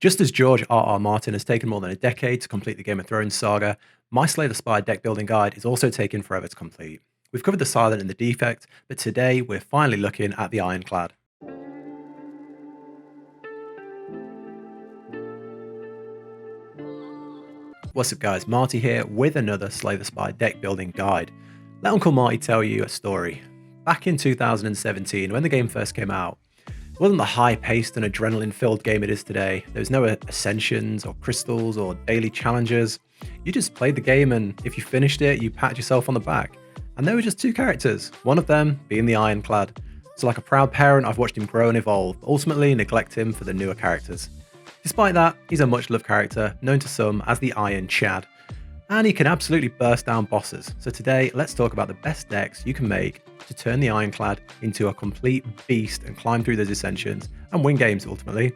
Just as George R. Martin has taken more than a decade to complete the Game of Thrones saga, my Slay the Spire deck building guide is also taking forever to complete. We've covered the Silent and the Defect, but today we're finally looking at the Ironclad. What's up guys, Marty here with another Slay the Spire deck building guide. Let Uncle Marty tell you a story. Back in 2017, when the game first came out, it wasn't the high-paced and adrenaline-filled game it is today. There was no ascensions or crystals or daily challenges. You just played the game, and if you finished it, you patted yourself on the back. And there were just two characters, one of them being the Ironclad. So like a proud parent, I've watched him grow and evolve, but ultimately neglect him for the newer characters. Despite that, he's a much-loved character, known to some as the Iron Chad. And he can absolutely burst down bosses. So today, let's talk about the best decks you can make to turn the Ironclad into a complete beast and climb through those ascensions and win games ultimately.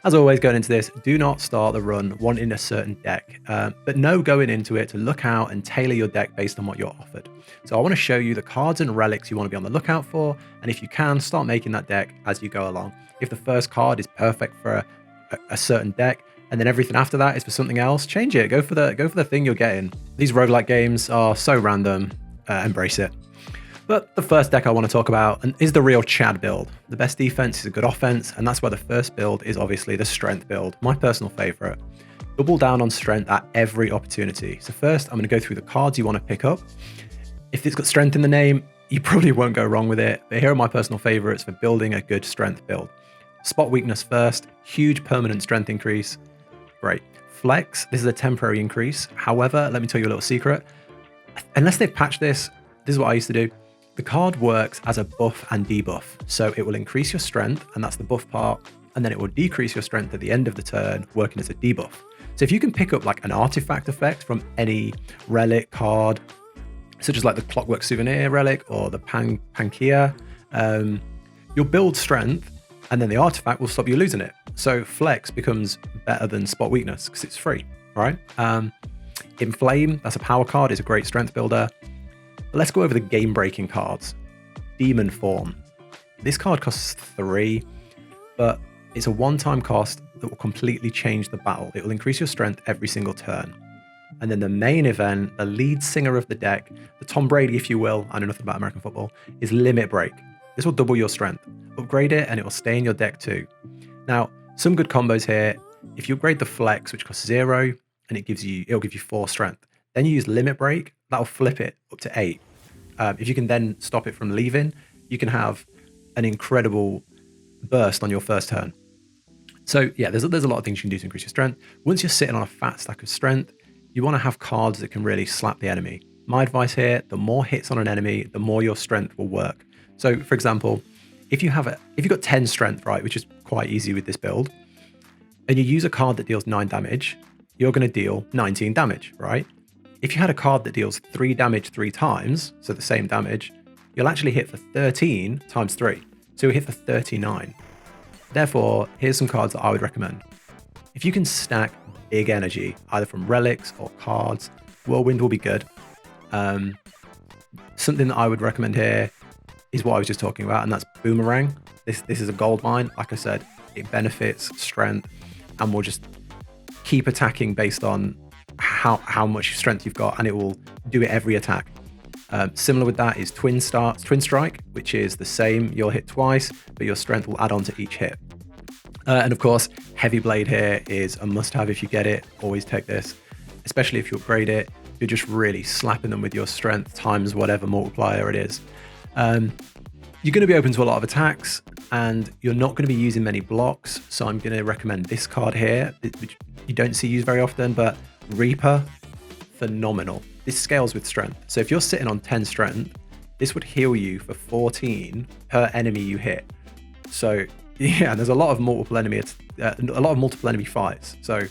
As always, going into this, do not start the run wanting a certain deck, but know going into it to look out and tailor your deck based on what you're offered. So I want to show you the cards and relics you want to be on the lookout for, and if you can, start making that deck as you go along. If the first card is perfect for a certain deck, and then everything after that is for something else, change it. Go for the thing you're getting. These roguelike games are so random. Embrace it. But the first deck I want to talk about is the real Chad build. The best defense is a good offense, and that's why the first build is obviously the strength build, my personal favorite. Double down on strength at every opportunity. So first, I'm going to go through the cards you want to pick up. If it's got strength in the name, you probably won't go wrong with it, but here are my personal favorites for building a good strength build. Spot weakness first, huge permanent strength increase. Great. Flex, this is a temporary increase. However, let me tell you a little secret. Unless they've patched this, this is what I used to do. The card works as a buff and debuff. So it will increase your strength, and that's the buff part, and then it will decrease your strength at the end of the turn, working as a debuff. So if you can pick up like an artifact effect from any relic card, such as like the Clockwork Souvenir relic or the Pankia, you'll build strength, and then the artifact will stop you losing it. So Flex becomes better than Spot Weakness because it's free, right? Inflame, that's a power card, is a great strength builder. But let's go over the game-breaking cards. Demon Form. This card costs 3, but it's a one-time cost that will completely change the battle. It will increase your strength every single turn. And then the main event, the lead singer of the deck, the Tom Brady, if you will, I know nothing about American football, is Limit Break. This will double your strength. Upgrade it and it will stay in your deck too. Now, some good combos here. If you upgrade the Flex, which costs 0, and it'll give you 4 strength. Then you use Limit Break, that'll flip it up to 8. If you can then stop it from leaving, you can have an incredible burst on your first turn. So yeah, there's a lot of things you can do to increase your strength. Once you're sitting on a fat stack of strength, you want to have cards that can really slap the enemy. My advice here, the more hits on an enemy, the more your strength will work. So for example, if you've got 10 strength, right, which is quite easy with this build, and you use a card that deals 9 damage, you're going to deal 19 damage, right? If you had a card that deals 3 damage 3 times, so the same damage, you'll actually hit for 13 times 3. So you'll hit for 39. Therefore, here's some cards that I would recommend. If you can stack big energy, either from relics or cards, Whirlwind will be good. Something that I would recommend here is what I was just talking about, and that's Boomerang. This is a gold mine. Like I said, it benefits strength, and will just keep attacking based on how much strength you've got, and it will do it every attack. Similar with that is Twin Strike, which is the same. You'll hit twice, but your strength will add on to each hit. And of course, Heavy Blade here is a must-have if you get it. Always take this, especially if you upgrade it. You're just really slapping them with your strength times whatever multiplier it is. You're going to be open to a lot of attacks, and you're not going to be using many blocks. So I'm going to recommend this card here, which you don't see used very often, but Reaper, phenomenal. This scales with strength. So if you're sitting on 10 strength, this would heal you for 14 per enemy you hit. So yeah, there's a lot of multiple enemy fights. So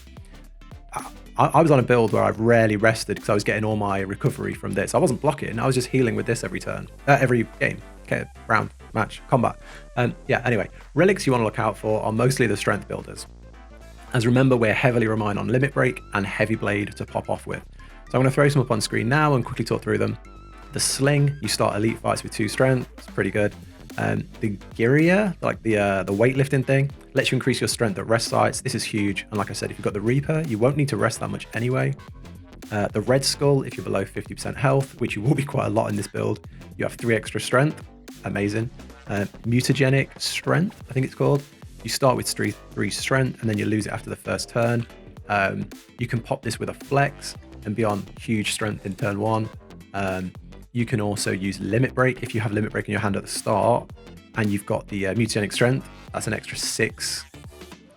I was on a build where I've rarely rested because I was getting all my recovery from this. I wasn't blocking, I was just healing with this every turn, every game, okay, round, match, combat. Yeah, anyway, relics you want to look out for are mostly the strength builders. As remember, we're heavily relying on Limit Break and Heavy Blade to pop off with. So I'm going to throw some up on screen now and quickly talk through them. The Sling, you start elite fights with 2 strength, it's pretty good. The Gyria, like the weightlifting thing, Lets you increase your strength at rest sites. This is huge. And like I said, if you've got the Reaper, you won't need to rest that much anyway. The Red Skull, if you're below 50% health, which you will be quite a lot in this build, you have 3 extra strength. Amazing. Mutagenic Strength, I think it's called. You start with 3 strength and then you lose it after the first turn. You can pop this with a flex and be on huge strength in turn 1. You can also use Limit Break if you have Limit Break in your hand at the start and you've got the Mutagenic Strength. That's an extra 6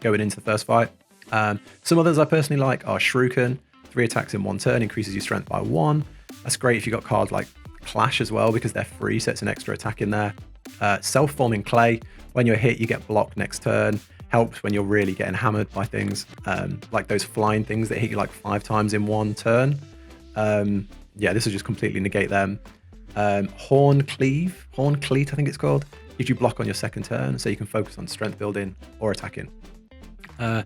going into the first fight. Some others I personally like are Shuriken. 3 attacks in 1 turn, increases your strength by 1. That's great if you've got cards like Clash as well because they're free, so it's an extra attack in there. Self-forming Clay. When you're hit, you get blocked next turn. Helps when you're really getting hammered by things, like those flying things that hit you like 5 times in 1 turn. Yeah, this will just completely negate them. Horn Cleat, I think it's called. Gives you block on your second turn, so you can focus on strength building or attacking. They're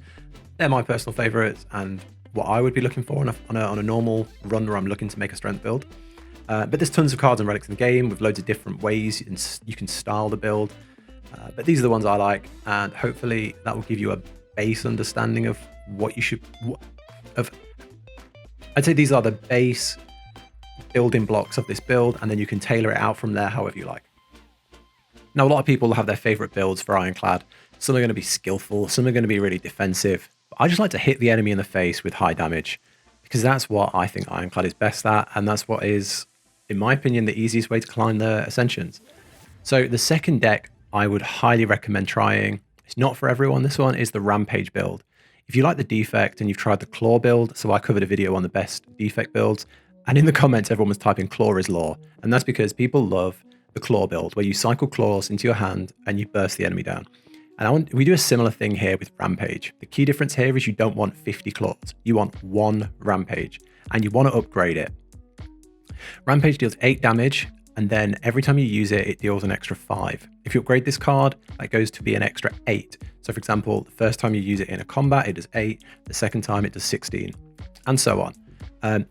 my personal favorites and what I would be looking for on a normal run where I'm looking to make a strength build. But there's tons of cards and relics in the game with loads of different ways you can style the build. But these are the ones I like, and hopefully that will give you a base understanding of what you should. I'd say these are the base building blocks of this build, and then you can tailor it out from there however you like. Now, a lot of people have their favorite builds for Ironclad. Some are going to be skillful, some are going to be really defensive. But I just like to hit the enemy in the face with high damage because that's what I think Ironclad is best at, and that's what is, in my opinion, the easiest way to climb the Ascensions. So the second deck I would highly recommend trying, it's not for everyone, this one, is the Rampage build. If you like the Defect and you've tried the Claw build, so I covered a video on the best Defect builds, and in the comments everyone was typing Claw is law, and that's because people love the Claw build, where you cycle Claws into your hand and you burst the enemy down. And we do a similar thing here with Rampage. The key difference here is you don't want 50 Claws, you want 1 Rampage, and you want to upgrade it. Rampage deals 8 damage, and then every time you use it, it deals an extra 5. If you upgrade this card, that goes to be an extra 8. So for example, the first time you use it in a combat, it does 8. The second time, it does 16, and so on.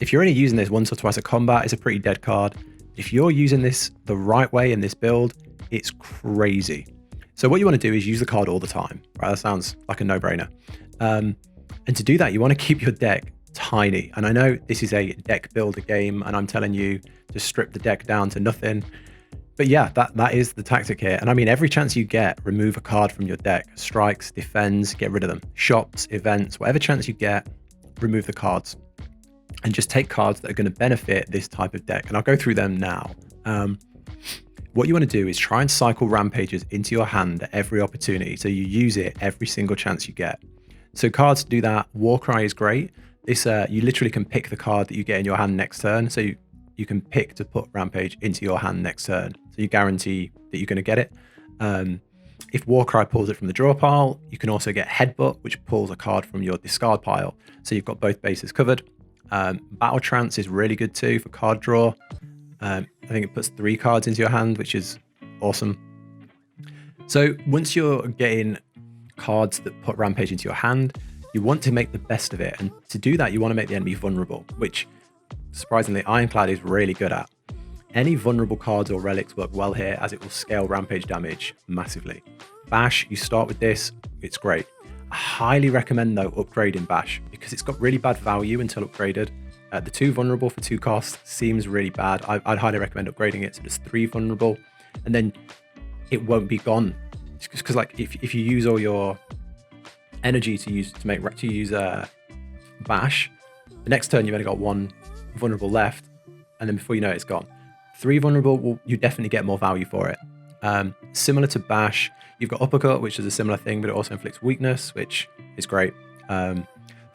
If you're only using this once or twice a combat, it's a pretty dead card. If you're using this the right way in this build, it's crazy. So what you want to do is use the card all the time, right? That sounds like a no-brainer. And to do that, you want to keep your deck tiny. And I know this is a deck builder game, and I'm telling you to strip the deck down to nothing. But yeah, that is the tactic here. And I mean, every chance you get, remove a card from your deck. Strikes, defends, get rid of them. Shops, events, whatever chance you get, remove the cards. And just take cards that are going to benefit this type of deck. And I'll go through them now. What you want to do is try and cycle Rampages into your hand at every opportunity, so you use it every single chance you get. So cards to do that, Warcry is great. This you literally can pick the card that you get in your hand next turn, so you can pick to put Rampage into your hand next turn, so you guarantee that you're going to get it. If Warcry pulls it from the draw pile, you can also get Headbutt, which pulls a card from your discard pile, so you've got both bases covered. Battle Trance is really good too for card draw. I think it puts 3 cards into your hand, which is awesome. So once you're getting cards that put Rampage into your hand, you want to make the best of it. And to do that, you want to make the enemy vulnerable, which surprisingly Ironclad is really good at. Any vulnerable cards or relics work well here, as it will scale Rampage damage massively. Bash, you start with this, it's great. I highly recommend though upgrading Bash, because it's got really bad value until upgraded. The 2 vulnerable for 2 costs seems really bad. I'd highly recommend upgrading it to just 3 vulnerable, and then it won't be gone. Because like if you use all your energy to use Bash, the next turn you've only got 1 vulnerable left, and then before you know it, it's gone. 3 vulnerable, you definitely get more value for it. Similar to Bash, you've got Uppercut, which is a similar thing, but it also inflicts weakness, which is great.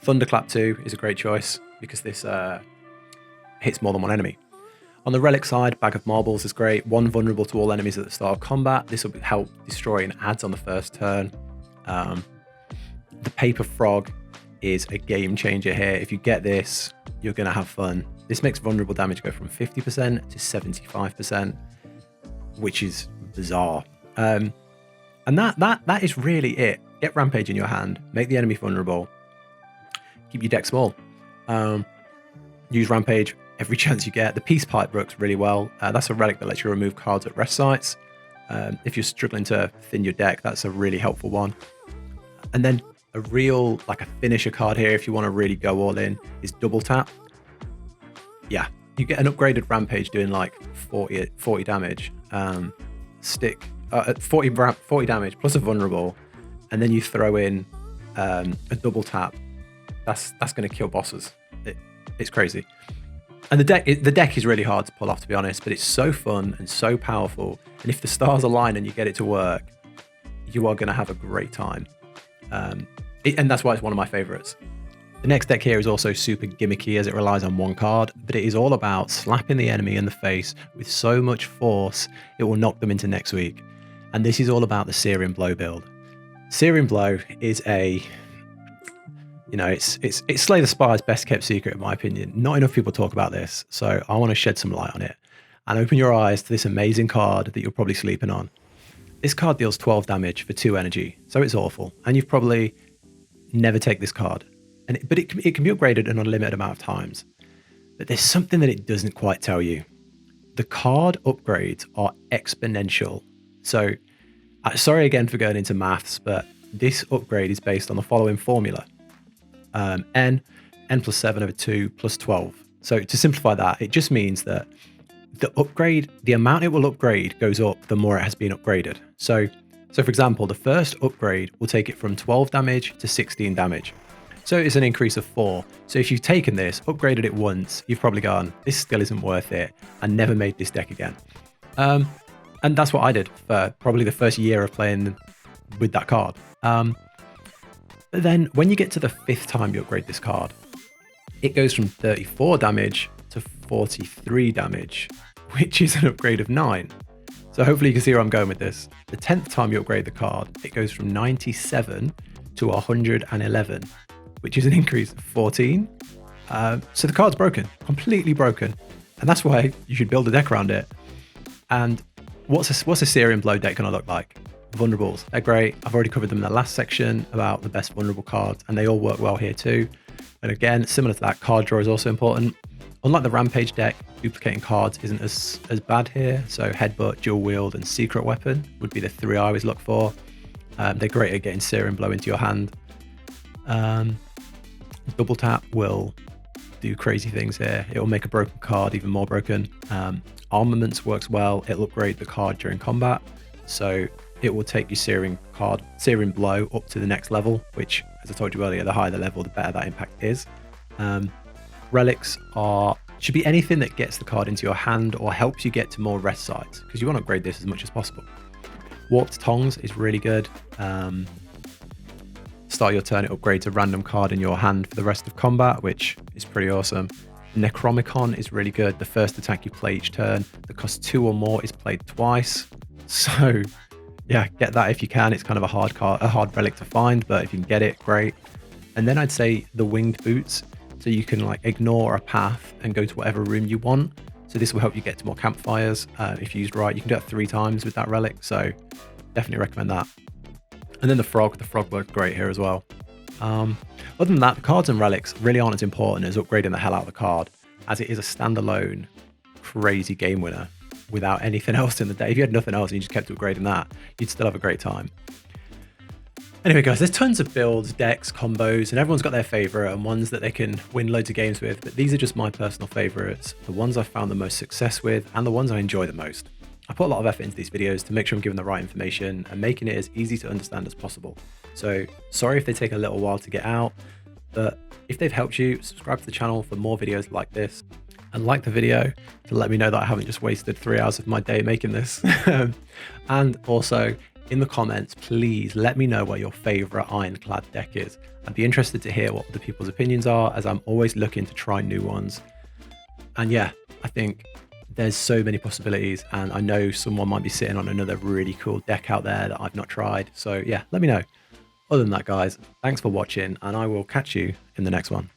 Thunderclap 2 is a great choice, because this hits more than 1 enemy. On the relic side, Bag of Marbles is great. 1 vulnerable to all enemies at the start of combat. This will help destroy an adds on the first turn. The Paper Frog is a game changer here. If you get this, you're going to have fun. This makes vulnerable damage go from 50% to 75%, which is bizarre. And that is really it. Get Rampage in your hand, make the enemy vulnerable, keep your deck small. Use Rampage every chance you get. The Peace Pipe works really well. That's a relic that lets you remove cards at rest sites. If you're struggling to thin your deck, that's a really helpful one. And then a real, like a finisher card here, if you want to really go all in, is double tap. Yeah, you get an upgraded Rampage doing like 40 damage. Stick at 40 damage plus a vulnerable, and then you throw in a double tap. That's going to kill bosses. It's crazy. And the deck is really hard to pull off, to be honest, but it's so fun and so powerful. And if the stars align and you get it to work, you are going to have a great time. And that's why it's one of my favorites. The next deck here is also super gimmicky as it relies on one card, but it is all about slapping the enemy in the face with so much force it will knock them into next week. And this is all about the Searing Blow build. Searing Blow is it's Slay the Spire's best kept secret in my opinion. Not enough people talk about this, so I want to shed some light on it and open your eyes to this amazing card that you're probably sleeping on. This card deals 12 damage for 2 energy, so it's awful, and you've probably never take this card. But it can be upgraded an unlimited amount of times. But there's something that it doesn't quite tell you. The card upgrades are exponential. So, sorry again for going into maths, but this upgrade is based on the following formula. N plus 7 over 2 plus 12. So to simplify that, it just means that the amount it will upgrade goes up the more it has been upgraded. So for example, the first upgrade will take it from 12 damage to 16 damage. So it's an increase of 4. So if you've taken this, upgraded it once, you've probably gone, this still isn't worth it, and never made this deck again. And that's what I did for probably the first year of playing with that card. But then when you get to the 5th time you upgrade this card, it goes from 34 damage to 43 damage, which is an upgrade of 9. So hopefully you can see where I'm going with this. The 10th time you upgrade the card, it goes from 97 to 111, which is an increase of 14. So the card's broken, completely broken. And that's why you should build a deck around it. And what's a Searing Blow deck going to look like? Vulnerables, they're great. I've already covered them in the last section about the best vulnerable cards, and they all work well here too. And again, similar to that, card draw is also important. Unlike the Rampage deck, duplicating cards isn't as bad here. So Headbutt, Dual Wield, and Secret Weapon would be the 3 I always look for. They're great at getting Searing Blow into your hand. Double tap will do crazy things here. It will make a broken card even more broken. Armaments works well. It'll upgrade the card during combat. So it will take your Searing Blow up to the next level, which, as I told you earlier, the higher the level, the better that impact is. Relics should be anything that gets the card into your hand or helps you get to more rest sites, because you want to upgrade this as much as possible. Warped Tongs is really good. Start your turn, it upgrades a random card in your hand for the rest of combat, which is pretty awesome. Necromicon is really good. The first attack you play each turn that costs 2 or more is played twice. So yeah, get that if you can. It's kind of a hard relic to find, but if you can get it, great. And then I'd say the Winged Boots, so you can like ignore a path and go to whatever room you want. So this will help you get to more campfires if used right. You can do it 3 times with that relic, so definitely recommend that. And then the frog works great here as well. Other than that, the cards and relics really aren't as important as upgrading the hell out of the card, as it is a standalone crazy game winner without anything else in the deck. If you had nothing else and you just kept upgrading that, you'd still have a great time. Anyway guys, there's tons of builds, decks, combos, and everyone's got their favorite and ones that they can win loads of games with, but these are just my personal favorites, the ones I've found the most success with and the ones I enjoy the most. I put a lot of effort into these videos to make sure I'm giving the right information and making it as easy to understand as possible. So sorry if they take a little while to get out, but if they've helped you, subscribe to the channel for more videos like this, and like the video to let me know that I haven't just wasted 3 hours of my day making this. And also in the comments, please let me know what your favorite Ironclad deck is. I'd be interested to hear what other people's opinions are, as I'm always looking to try new ones. And yeah, I think there's so many possibilities, and I know someone might be sitting on another really cool deck out there that I've not tried. So yeah, let me know. Other than that, guys, thanks for watching, and I will catch you in the next one.